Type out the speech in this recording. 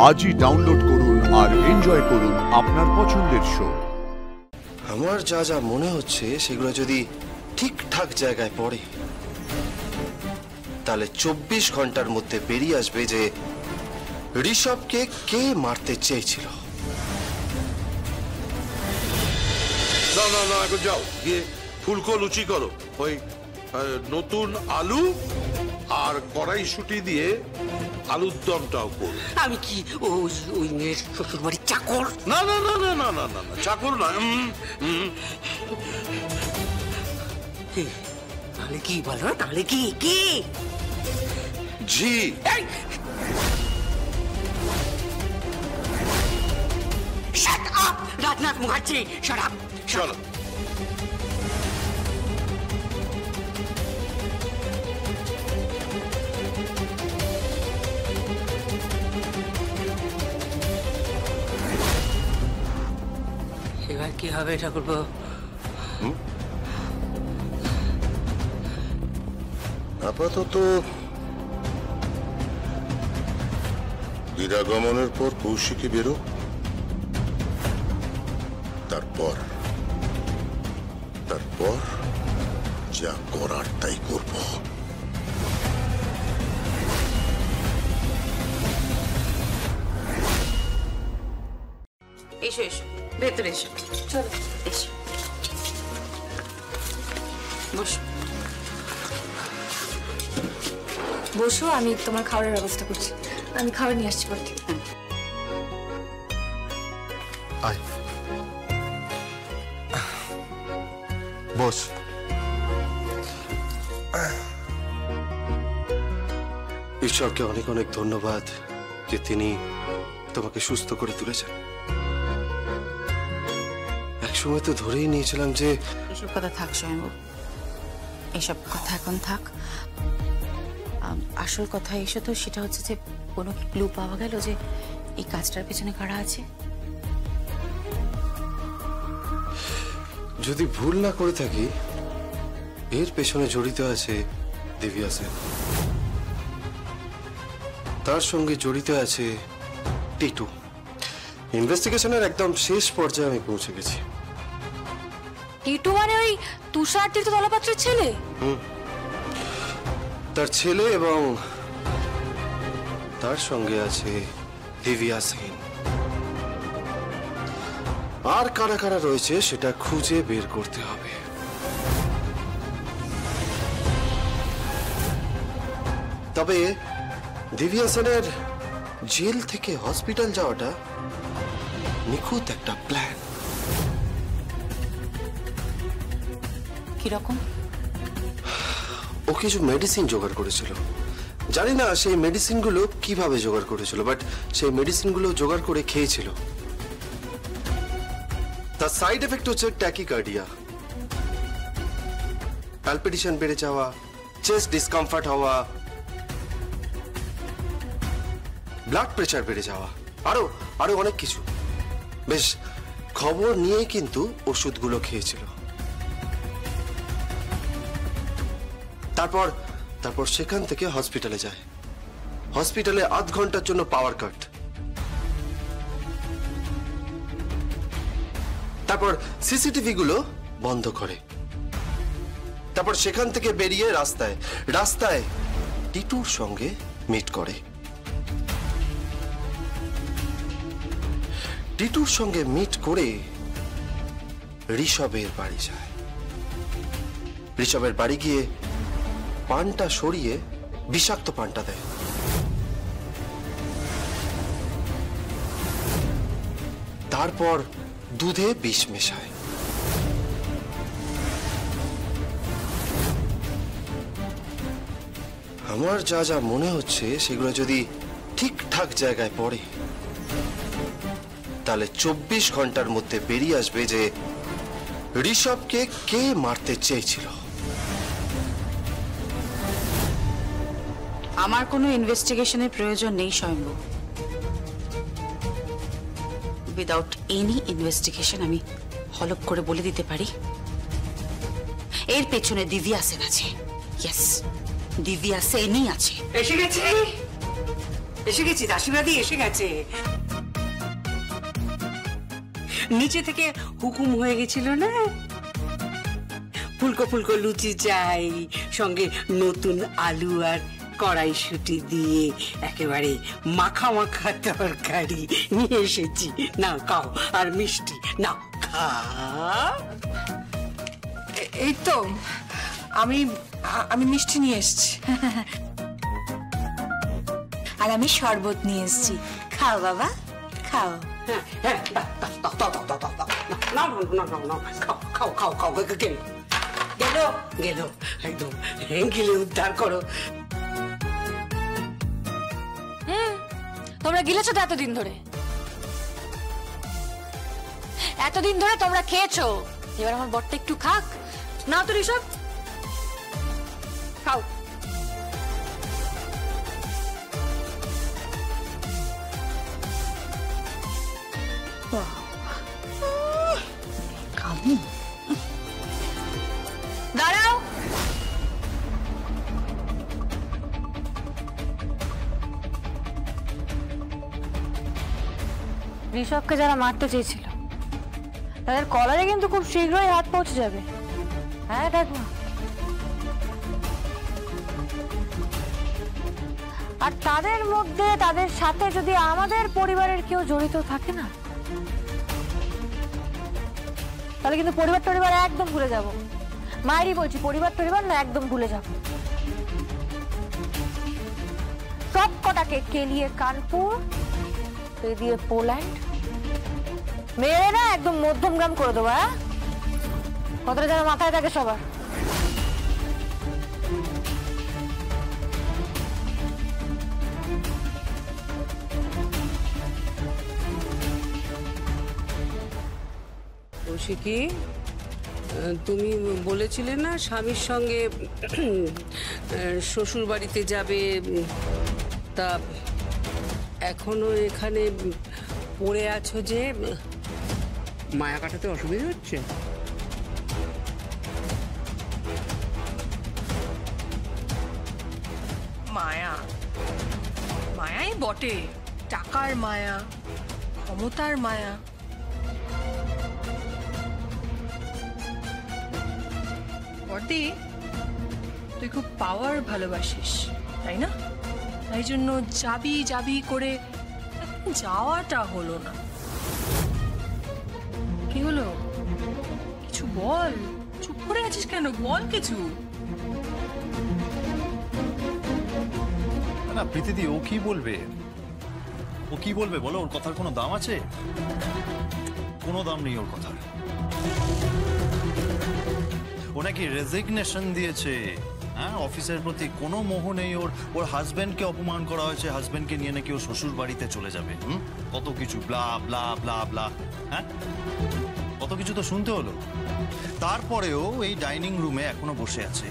আজই ডাউনলোড করুন আর এনজয় করুন আপনার পছন্দের শো। আমার যা যা মনে হচ্ছে সেগুলো যদি ঠিকঠাক জায়গায় পড়ে তাহলে 24 ঘন্টার মধ্যে বেরিয়ে আসবে যে ঋষভকে কে মারতে চেয়েছিল। না না না, এখন যাও গিয়ে ফুলকো লুচি করো, ওই নতুন আলু আর কড়াইশুঁটি দিয়ে আলুর দমটাও করো। আমি কি ওই মেয়ের শ্বশুর বাড়ির চাকর? না না না না না না না না, চাকর না। তাহলে কি বলো, তাহলে কি কি ঝি। Shut up, Rajnath Mukherjee, shut up. চলো। এবার কি হবে ঠাকুরপো? আপাতত বিরাগমনের পর কৌশিকী বেরো, তারপর যা করার তাই করব। এসো এসো, ভেতরে এসো, চলো এসো, বসো বসো, আমি তোমার খাবারের ব্যবস্থা করছি। আমি খাবার নিয়ে আসছি বলতে। আয় বস। ঈশ্বরকে অনেক অনেক ধন্যবাদ যে তিনি তোমাকে সুস্থ করে তুলেছেন। একসময় তো ধরেই নিয়েছিলাম যে এসব কথা থাক স্বয়ংবাবু, এসব কথা এখন থাক। আসল কথা এসো তো, সেটা হচ্ছে যে কোনো ক্লু পাওয়া গেল যে এই কাজটার পেছনে কারা আছে? যদি ভুল না করে থাকি এর পেছনে জড়িত আছে দিব্যা সেন, তার সঙ্গে জড়িত আছে টিটু। ইনভেস্টিগেশনের একদম শেষ পর্যায়ে আমি পৌঁছে গেছি। টিটু মানে ওই তুষার তীর্থ দলপাত্রের ছেলে? তার ছেলে এবং তার সঙ্গে আছে দিব্যা সেন। আর কারা কারা রয়েছে সেটা খুঁজে বের করতে হবে। তবে দিব্যা সেনের জেল থেকে হসপিটাল যাওয়াটা নিখুঁত একটা প্ল্যান। কিরকম? ও কিছু মেডিসিন জোগাড় করেছিল, জানি না সেই মেডিসিনগুলো কিভাবে জোগাড় করেছিল, বাট সেই মেডিসিনগুলো জোগাড় করে খেয়েছিল। তার সাইড এফেক্ট হচ্ছে ট্যাকিকার্ডিয়া, প্যালপিটেশন বেড়ে যাওয়া, চেস্ট ডিসকমফর্ট হওয়া, ব্লাড প্রেশার বেড়ে যাওয়া, আরো আরো অনেক কিছু। বেশ খবর নিয়ে কিন্তু ওষুধগুলো খেয়েছিল। তারপর সেখান থেকে হসপিটালে যায়। হসপিটালে আধ ঘন্টার জন্য পাওয়ার কাট। তারপর সিসিটিভি গুলো বন্ধ করে। তারপর সেখান থেকে বেরিয়ে রাস্তায় টিটুর সঙ্গে মিট করে। টিটুর সঙ্গে মিট করে ঋষভের বাড়ি যায়। ঋষভের বাড়ি গিয়ে পানটা সরিয়ে বিষাক্ত পানটা দেয়। তারপর দুধে বিষ মেশায়। আমার যা যা মনে হচ্ছে সেগুলো যদি ঠিকঠাক জায়গায় পড়ে তাহলে 24 ঘন্টার মধ্যে বেরিয়ে আসবে যে ঋষভকে কে মারতে চেয়েছিল। আমার কোনো ইনভেস্টিগেশনের প্রয়োজন নেই স্বয়ংবাবু। উইদাউট এনি ইনভেস্টিগেশন আমি হলপ করে বলে দিতে পারি এর পেছনে দিব্যা সেন আছে। ইয়েস, দিব্যা সেনই আছে। এসে গেছি। এসে গেছি, দাসীবাদী এসে গেছে। নিচে থেকে হুকুম হয়ে গেছিল না, ফুলকো ফুলকো লুচি চাই, সঙ্গে নতুন আলু আর কড়াইশুঁটি দিয়ে একেবারে মাখা মাখা তরকারি নিয়ে এসেছি। নাও খাও, আর মিষ্টি নাও খাও। এই তো আমি আমি মিষ্টি নিয়ে এসেছি। আর আমি শরবত নিয়ে এসেছি, খাও বাবা খাও। হ্যাঁ হ্যাঁ, দাও দাও দাও দাও দাও দাও, নাও নাও নাও নাও, খাও খাও খাও খাও, গেল গেল গেল, একদম গেলে উদ্ধার করো। তোমরা গিলেছো তো এতদিন ধরে, এতদিন ধরে তোমরা খেয়েছো, এবার আমার বরটা একটু খাক না। তো ঋষভ খাও। দাঁড়াও, ঋষভকে যারা মারতে চেয়েছিল তাদের কলারে কিন্তু খুব শীঘ্রই হাত পৌঁছে যাবে। হ্যাঁ দেখো, আর তাদের মধ্যে তাদের সাথে যদি আমাদের পরিবারের কেউ জড়িত থাকে না, তাহলে কিন্তু পরিবার একদম ভুলে যাব। মায়েরই বলছি, পরিবার না, একদম ভুলে যাব। সব কটাকে কেলিয়ে কানপুর, দিয়ে পোল্যান্ড মেরে না একদম মধ্যমগ্রাম করে দেবো। হ্যাঁ, কথাটা যেন মাথায় থাকে সবার। কৌশিকী, তুমি বলেছিলে না স্বামীর সঙ্গে শ্বশুর বাড়িতে যাবে, তা এখনো এখানে পড়ে আছো যে? মায়া কাটাতে অসুবিধা হচ্ছে? মায়া মায়াই বটে, টাকার মায়া, ক্ষমতার মায়া। বর্দি, তুই খুব পাওয়ার ভালোবাসিস তাই না? তাই জন্য যাবি যাবি করে যাওয়াটা হলো না। কি হলো? কিছু বল, চুপ করে আছিস কেন? বল কিছু। না প্রীতিদি, ও কি বলবে? ও কি বলবে বলো? ওর কথার কোনো দাম আছে? কোনো দাম নেই ওর কথার। ও নাকি রেজিগনেশন দিয়েছে। হ্যাঁ, অফিসের প্রতি কোনো মোহ নেই ওর। ওর হাজবেন্ডকে অপমান করা হয়েছে, হাজবেন্ডকে নিয়ে নাকি ও শ্বশুর বাড়িতে চলে যাবে। কত কিছু ব্লা ব্লা ব্লা ব্লা। হ্যাঁ, কত কিছু তো শুনতে হলো। তারপরেও এই ডাইনিং রুমে এখনো বসে আছে।